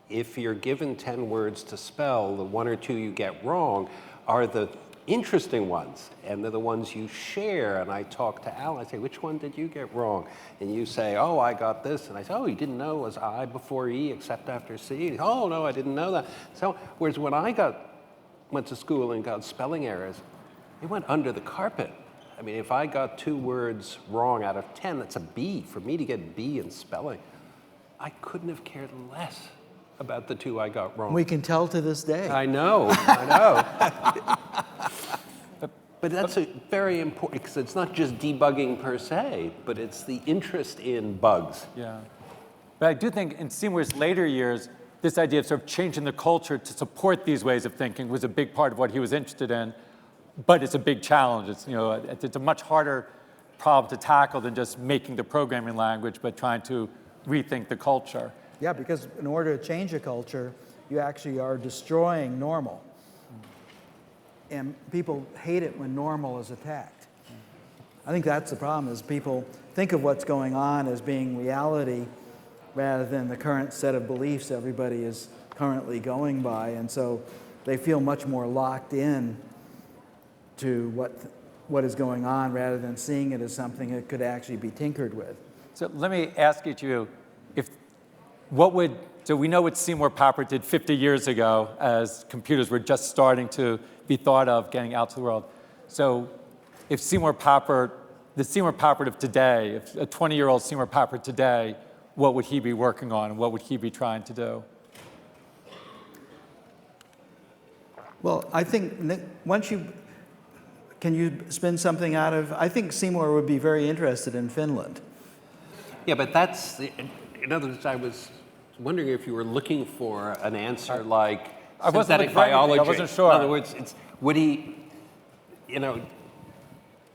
if you're given 10 words to spell, the 1 or 2 you get wrong are the interesting ones, and they're the ones you share. And I talk to Al, I say, which one did you get wrong? And you say, oh, I got this. And I say, oh, you didn't know it was I before E except after C? Oh, no, I didn't know that. So, whereas when I went to school and got spelling errors, it went under the carpet. I mean, if I got 2 words wrong out of 10, that's a B. For me to get B in spelling, I couldn't have cared less about the 2 I got wrong. We can tell to this day. I know, I know. But that's a very important, because it's not just debugging per se, but it's the interest in bugs. Yeah. But I do think in Seymour's later years, this idea of sort of changing the culture to support these ways of thinking was a big part of what he was interested in. But it's a big challenge. It's, it's a much harder problem to tackle than just making the programming language, but trying to rethink the culture. Yeah, because in order to change a culture, you actually are destroying normal. And people hate it when normal is attacked. I think that's the problem, is people think of what's going on as being reality rather than the current set of beliefs everybody is currently going by. And so they feel much more locked in to what is going on rather than seeing it as something that could actually be tinkered with. So let me ask you two, so we know what Seymour Papert did 50 years ago as computers were just starting to be thought of getting out to the world. So if the Seymour Papert of today, if a 20-year-old Seymour Papert today, what would he be working on and what would he be trying to do? Well, I think can you spin something out of, I think Seymour would be very interested in Finland. Yeah, but in other words, I was wondering if you were looking for an answer like I wasn't synthetic looking for anything. biology. I wasn't sure. In other words, would he,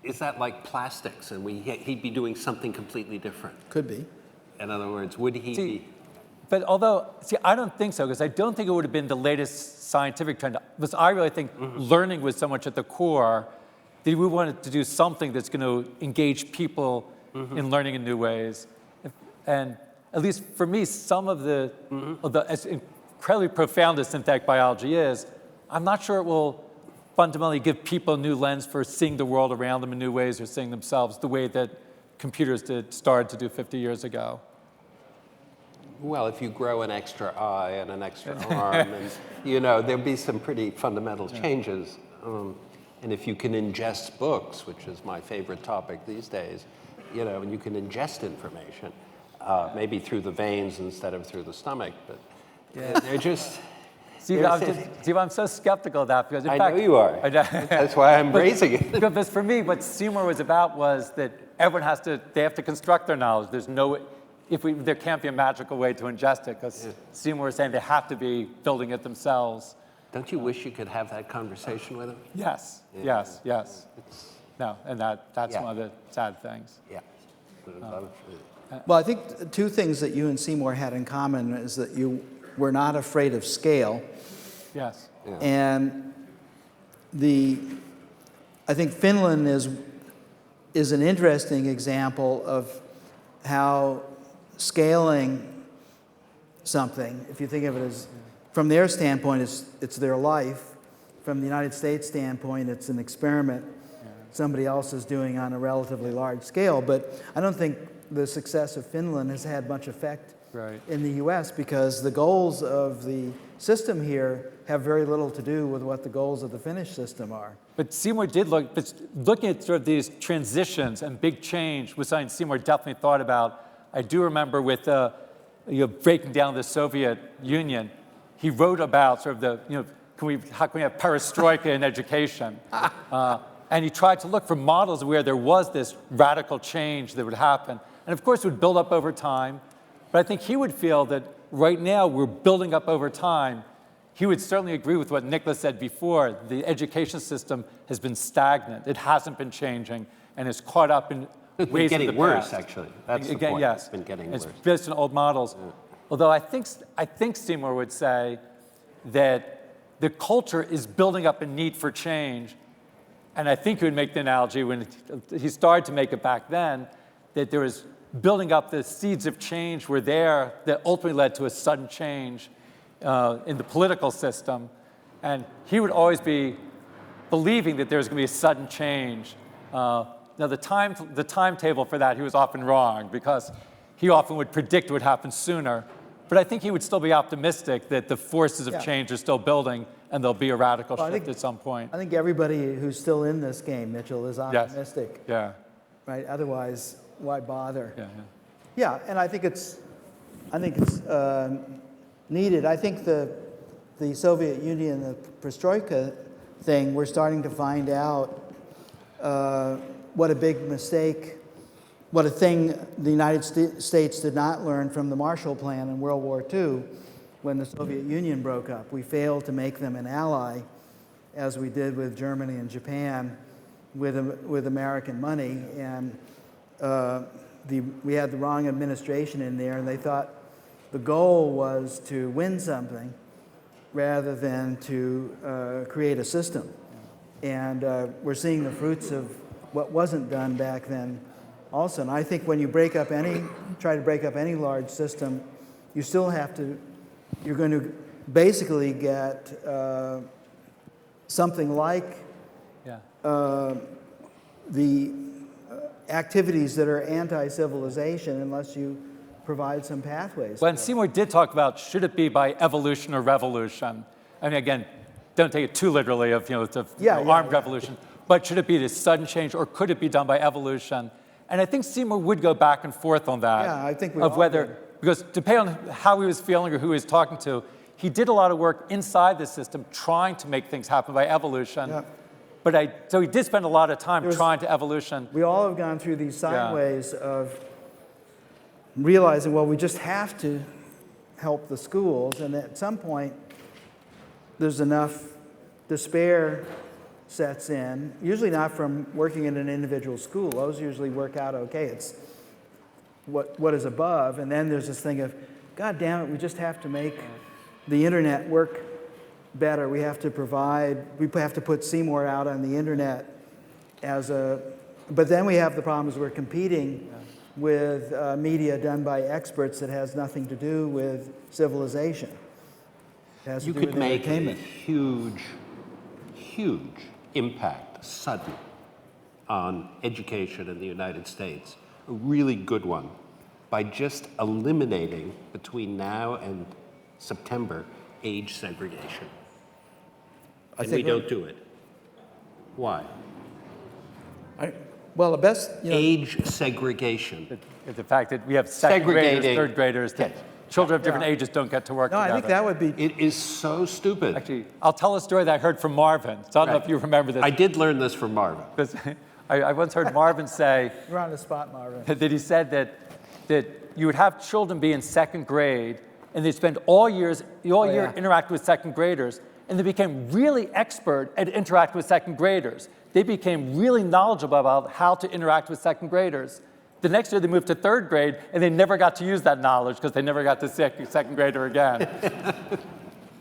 is that like plastics and he'd be doing something completely different? Could be. In other words, would he be? But I don't think so, because I don't think it would have been the latest scientific trend. Because I really think learning was so much at the core that we wanted to do something that's going to engage people in learning in new ways. And at least for me, some of as incredibly profound as synthetic biology is, I'm not sure it will fundamentally give people a new lens for seeing the world around them in new ways or seeing themselves the way that computers started to do 50 years ago. Well, if you grow an extra eye and an extra arm, and there'll be some pretty fundamental changes. And if you can ingest books, which is my favorite topic these days, and you can ingest information, maybe through the veins instead of through the stomach, but they're just. See, I'm so skeptical of that because, in fact, know you are. That's why I'm raising it. Because for me, what Seymour was about was that everyone they have to construct their knowledge. There can't be a magical way to ingest it, because Seymour was saying they have to be building it themselves. Don't you wish you could have that conversation with him? Yes, Yeah. yes. No, and that's one of the sad things. Yeah. Well, I think 2 things that you and Seymour had in common is that you were not afraid of scale. Yes. Yeah. And I think Finland is an interesting example of how scaling something, if you think of it as, from their standpoint, it's their life. From the United States standpoint, it's an experiment somebody else is doing on a relatively large scale. But I don't think the success of Finland has had much effect in the US, because the goals of the system here have very little to do with what the goals of the Finnish system are. But Seymour did looking at sort of these transitions and big change was something Seymour definitely thought about. I do remember with breaking down the Soviet Union, he wrote about sort of how can we have perestroika in education? And he tried to look for models where there was this radical change that would happen. And of course, it would build up over time. But I think he would feel that right now we're building up over time. he would certainly agree with what Nicholas said before. The education system has been stagnant. It hasn't been changing and is caught up in It's been ways of getting the worse, past. actually. That's the Again, point. yes. It's been getting It's worse. based on old models. Although I think Seymour would say that the culture is building up a need for change. And I think he would make the analogy when he started to make it back then, that there was building up the seeds of change were there that ultimately led to a sudden change in the political system. And he would always be believing that there was going to be a sudden change. Now, the timetable for that, he was often wrong because he often would predict what would happen sooner. But I think he would still be optimistic that the forces of change are still building and there'll be a radical shift at some point. I think everybody who's still in this game, Mitchell, is optimistic. Yeah. Right? Otherwise, why bother? Yeah. Yeah, and I think it's needed. I think the Soviet Union, the perestroika thing, we're starting to find out what a big mistake, what a thing the United States did not learn from the Marshall Plan in World War II when the Soviet Union broke up. We failed to make them an ally, as we did with Germany and Japan, with American money, and we had the wrong administration in there, and they thought the goal was to win something rather than to create a system. And we're seeing the fruits of what wasn't done back then also. And I think when you try to break up any large system, you still have to, you're going to basically get something like the activities that are anti-civilization unless you provide some pathways. Well, and Seymour did talk about should it be by evolution or revolution? I mean, again, don't take it too literally of armed revolution, but should it be this sudden change or could it be done by evolution? And I think Seymour would go back and forth on that. Yeah, I think we of all whether would. Because depending on how he was feeling or who he was talking to, he did a lot of work inside the system trying to make things happen by evolution. Yeah. But so he did spend a lot of time trying to evolution. We all have gone through these sideways of realizing, well, we just have to help the schools, and at some point, there's enough despair sets in, usually not from working in an individual school. Those usually work out okay. It's what is above, and then there's this thing of, God damn it, we just have to make the internet work better. We have to put Seymour out on the internet but then we have the problems we're competing with media done by experts that has nothing to do with civilization. It has to You do could with make a entertainment. huge impact, sudden, on education in the United States, a really good one, by just eliminating between now and September age segregation. And we don't do it. Why? Well, the best, Age segregation. The fact that we have second graders, Segregating. third graders, that children of different ages don't get to work no, together. I think that would be, It is so stupid. Actually, I'll tell a story that I heard from Marvin. So I don't know if you remember this. I did learn this from Marvin. Because I once heard Marvin say you're on the spot, Marvin. that he said that you would have children be in second grade, and they'd spend all year interacting with second graders, and they became really expert at interacting with second graders. They became really knowledgeable about how to interact with second graders. The next year they moved to third grade, and they never got to use that knowledge because they never got to second grader again.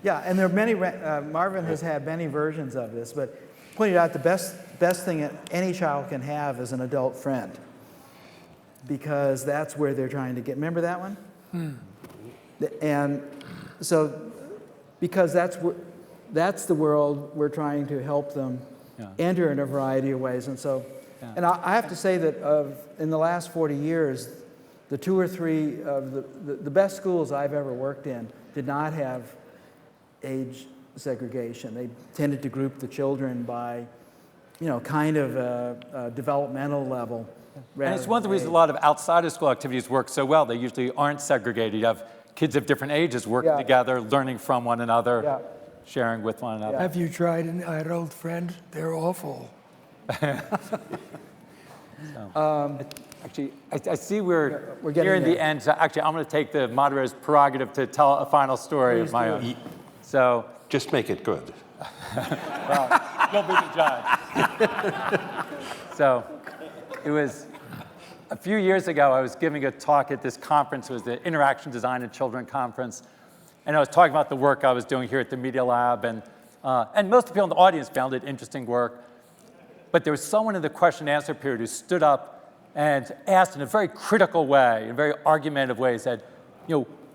Yeah, and there are many, Marvin has had many versions of this, but pointed out the best thing that any child can have is an adult friend, because that's where they're trying to get. Remember that one? And so, because that's the world we're trying to help them enter in a variety of ways. And so, and I have to say that in the last 40 years, the 2 or 3 of the best schools I've ever worked in did not have age segregation. They tended to group the children by, kind of a developmental level. And it's one of the reasons a lot of outside of school activities work so well. They usually aren't segregated. You have kids of different ages working together, learning from one another, sharing with one another. Have you tried an adult friend? They're awful. Actually, I see we're getting nearing the there. end. So actually, I'm going to take the moderator's prerogative to tell a final story of my own. So Just make it good. Well, you'll be the judge. So it was a few years ago, I was giving a talk at this conference. It was the Interaction Design and Children Conference. And I was talking about the work I was doing here at the Media Lab. And most of the people in the audience found it interesting work. But there was someone in the question and answer period who stood up and asked in a very critical way, in a very argumentative way, said,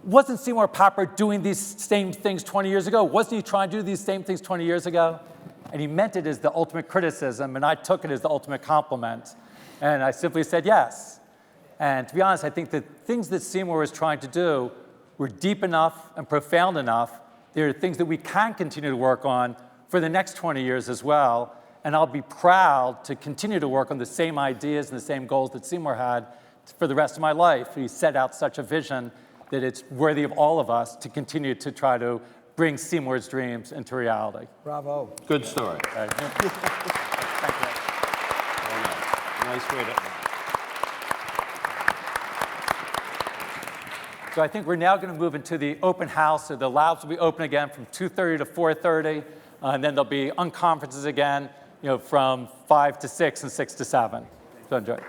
wasn't Seymour Papert doing these same things 20 years ago? Wasn't he trying to do these same things 20 years ago? And he meant it as the ultimate criticism, and I took it as the ultimate compliment. And I simply said yes. And to be honest, I think the things that Seymour was trying to do were deep enough and profound enough. There are things that we can continue to work on for the next 20 years as well. And I'll be proud to continue to work on the same ideas and the same goals that Seymour had for the rest of my life. He set out such a vision that it's worthy of all of us to continue to try to bring Seymour's dreams into reality. Bravo. Good story. Thank you. Very nice. Nice way to. So I think we're now going to move into the open house. So the labs will be open again from 2:30 to 4:30, and then there'll be unconferences again, from 5 to 6 and 6 to 7. So enjoy.